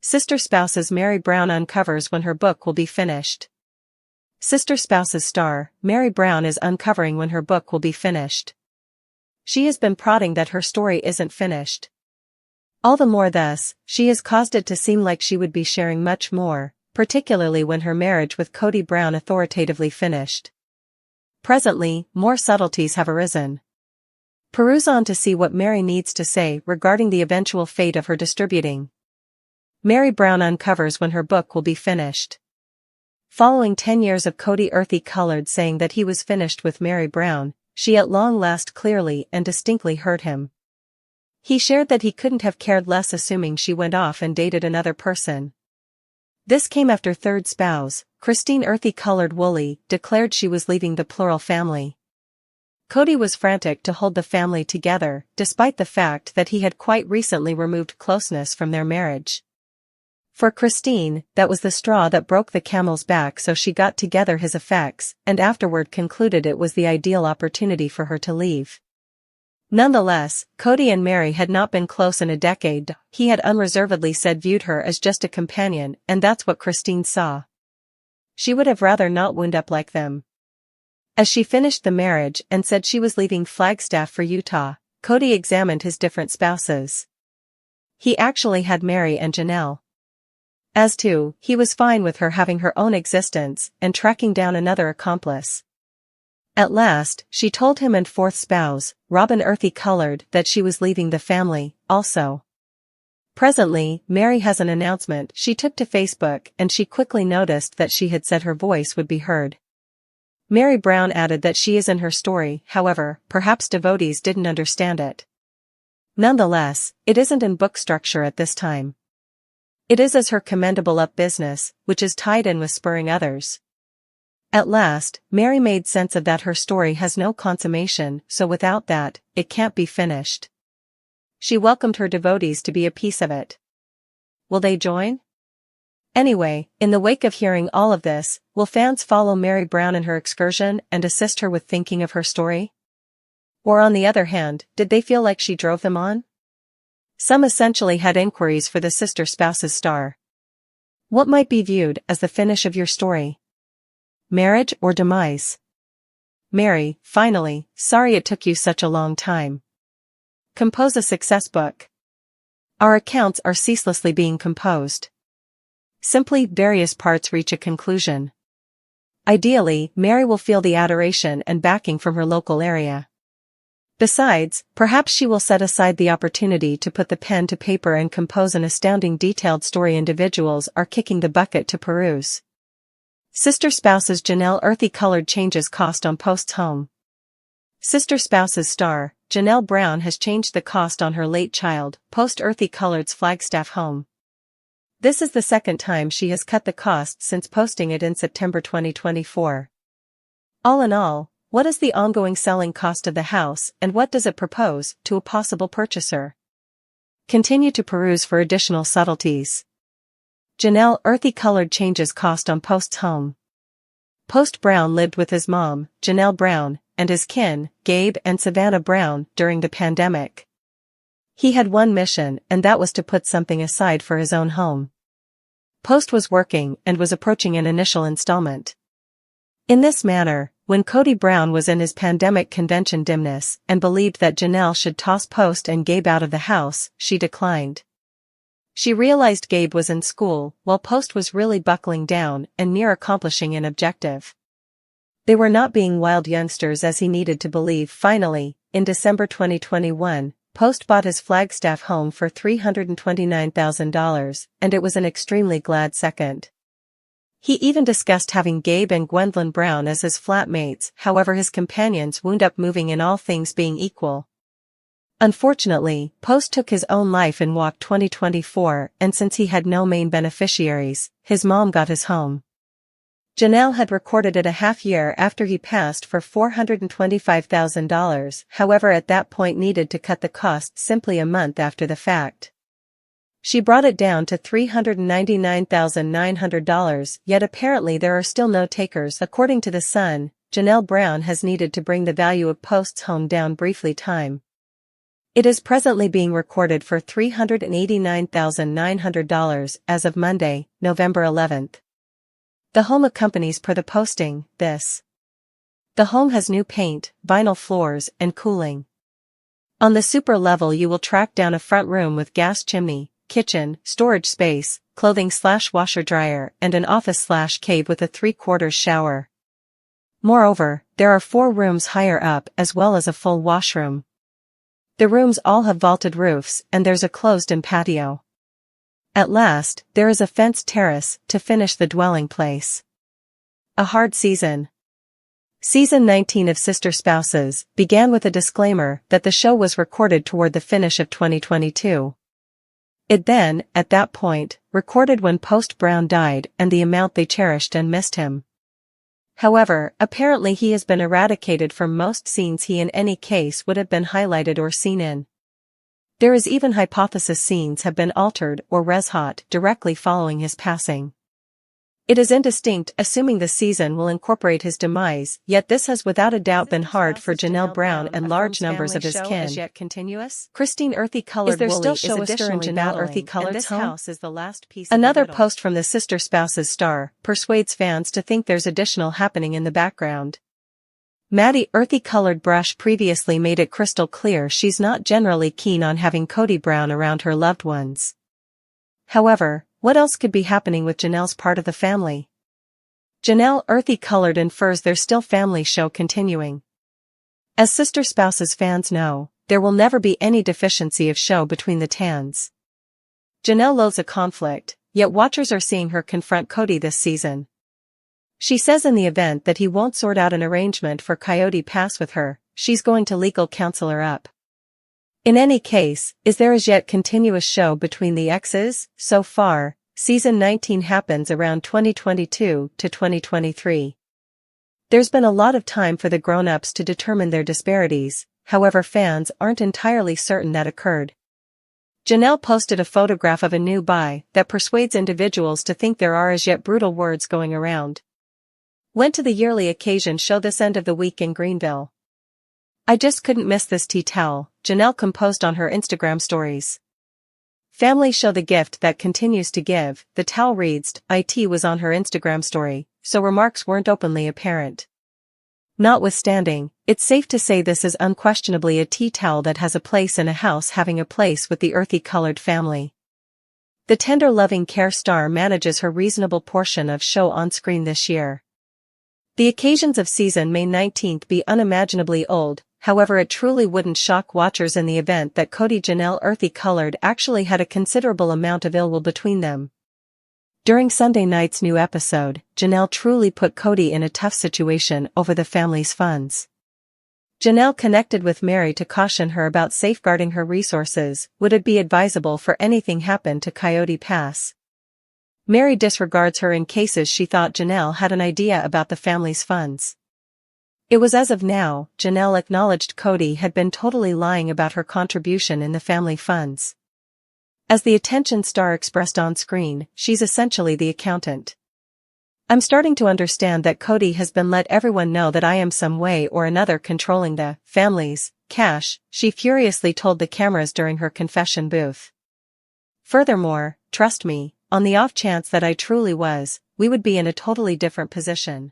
Sister Spouse's Mary Brown uncovers when her book will be finished. Sister Spouse's star, Mary Brown, is uncovering when her book will be finished. She has been prodding that her story isn't finished. All the more thus, she has caused it to seem like she would be sharing much more, particularly when her marriage with Cody Brown authoritatively finished. Presently, more subtleties have arisen. Peruse on to see what Mary needs to say regarding the eventual fate of her distributing. Mary Brown uncovers when her book will be finished. Following 10 years of Cody Earthy Colored saying that he was finished with Mary Brown, she at long last clearly and distinctly heard him. He shared that he couldn't have cared less, assuming she went off and dated another person. This came after third spouse, Christine Earthy Colored Woolley, declared she was leaving the plural family. Cody was frantic to hold the family together, despite the fact that he had quite recently removed closeness from their marriage. For Christine, that was the straw that broke the camel's back, so she got together his effects and afterward concluded it was the ideal opportunity for her to leave. Nonetheless, Cody and Mary had not been close in a decade. He had unreservedly said viewed her as just a companion, and that's what Christine saw. She would have rather not wound up like them. As she finished the marriage and said she was leaving Flagstaff for Utah, Cody examined his different spouses. He actually had Mary and Janelle. As to, he was fine with her having her own existence and tracking down another accomplice. At last, she told him and fourth spouse, Robin Earthy Colored, that she was leaving the family, also. Presently, Mary has an announcement she took to Facebook, and she quickly noticed that she had said her voice would be heard. Mary Brown added that she is in her story, however, perhaps devotees didn't understand it. Nonetheless, it isn't in book structure at this time. It is as her commendable up business, which is tied in with spurring others. At last, Mary made sense of that her story has no consummation, so without that, it can't be finished. She welcomed her devotees to be a piece of it. Will they join? Anyway, in the wake of hearing all of this, will fans follow Mary Brown in her excursion and assist her with thinking of her story? Or on the other hand, did they feel like she drove them on? Some essentially had inquiries for the sister spouse's star. What might be viewed as the finish of your story? Marriage or demise? Mary, finally, sorry it took you such a long time. Compose a success book. Our accounts are ceaselessly being composed. Simply, various parts reach a conclusion. Ideally, Mary will feel the adoration and backing from her local area. Besides, perhaps she will set aside the opportunity to put the pen to paper and compose an astounding detailed story individuals are kicking the bucket to peruse. Sister Spouse's Janelle Earthy Colored changes cost on Post's home. Sister Spouse's star, Janelle Brown, has changed the cost on her late child, Post Earthy Colored's Flagstaff home. This is the second time she has cut the cost since posting it in September 2024. All in all, what is the ongoing selling cost of the house and what does it propose to a possible purchaser? Continue to peruse for additional subtleties. Janelle Earthy Colored changes cost on Post's home. Post Brown lived with his mom, Janelle Brown, and his kin, Gabe and Savannah Brown, during the pandemic. He had one mission, and that was to put something aside for his own home. Post was working and was approaching an initial installment. In this manner, when Cody Brown was in his pandemic convention dimness and believed that Janelle should toss Post and Gabe out of the house, she declined. She realized Gabe was in school, while Post was really buckling down and near accomplishing an objective. They were not being wild youngsters as he needed to believe. Finally, in December 2021, Post bought his Flagstaff home for $329,000, and it was an extremely glad second. He even discussed having Gabe and Gwendolyn Brown as his flatmates, however his companions wound up moving in, all things being equal. Unfortunately, Post took his own life in Walk 2024, and since he had no main beneficiaries, his mom got his home. Janelle had recorded it a half year after he passed for $425,000, however at that point needed to cut the cost simply a month after the fact. She brought it down to $399,900, yet apparently there are still no takers. According to The Sun, Janelle Brown has needed to bring the value of Post's home down briefly time. It is presently being recorded for $389,900 as of Monday, November 11th. The home accompanies per the posting, this. The home has new paint, vinyl floors, and cooling. On the super level you will track down a front room with gas chimney, kitchen, storage space, clothing/washer dryer, and an office/cave with a 3/4 shower. Moreover, there are 4 rooms higher up as well as a full washroom. The rooms all have vaulted roofs and there's a closed-in patio. At last, there is a fenced terrace to finish the dwelling place. A hard season. Season 19 of Sister Spouses began with a disclaimer that the show was recorded toward the finish of 2022. It then, at that point, recorded when Post Brown died and the amount they cherished and missed him. However, apparently he has been eradicated from most scenes he in any case would have been highlighted or seen in. There is even hypothesis scenes have been altered or res-hot directly following his passing. It is indistinct assuming the season will incorporate his demise, yet this has without a doubt been hard for Janelle Brown and large numbers of his kin. Christine earthy-colored woolly is additionally Janelle earthy-colored house is the last piece. Another post from the Sister Spouses star persuades fans to think there's additional happening in the background. Maddie earthy-colored brush previously made it crystal clear she's not generally keen on having Cody Brown around her loved ones. However, what else could be happening with Janelle's part of the family? Janelle earthy-colored infers there's still family show continuing. As Sister Spouses fans know, there will never be any deficiency of show between the Tans. Janelle loathes a conflict, yet watchers are seeing her confront Cody this season. She says in the event that he won't sort out an arrangement for Coyote Pass with her, she's going to legal counsel her up. In any case, is there as yet continuous show between the exes? So far, season 19 happens around 2022 to 2023. There's been a lot of time for the grown-ups to determine their disparities, however fans aren't entirely certain that occurred. Janelle posted a photograph of a new buy that persuades individuals to think there are as yet brutal words going around. Went to the yearly occasion show this end of the week in Greenville. I just couldn't miss this tea towel, Janelle composed on her Instagram stories. Family show the gift that continues to give, the towel reads, IT was on her Instagram story, so remarks weren't openly apparent. Notwithstanding, it's safe to say this is unquestionably a tea towel that has a place in a house having a place with the earthy-colored family. The tender loving care star manages her reasonable portion of show on screen this year. The occasions of season May 19th be unimaginably old, however it truly wouldn't shock watchers in the event that Cody Janelle earthy-colored actually had a considerable amount of ill will between them. During Sunday night's new episode, Janelle truly put Cody in a tough situation over the family's funds. Janelle connected with Mary to caution her about safeguarding her resources. Would it be advisable for anything happen to Coyote Pass? Mary disregards her in cases she thought Janelle had an idea about the family's funds. It was as of now, Janelle acknowledged Cody had been totally lying about her contribution in the family funds. As the attention star expressed on screen, she's essentially the accountant. I'm starting to understand that Cody has been let everyone know that I am some way or another controlling the family's cash, she furiously told the cameras during her confession booth. Furthermore, trust me, on the off chance that I truly was, we would be in a totally different position.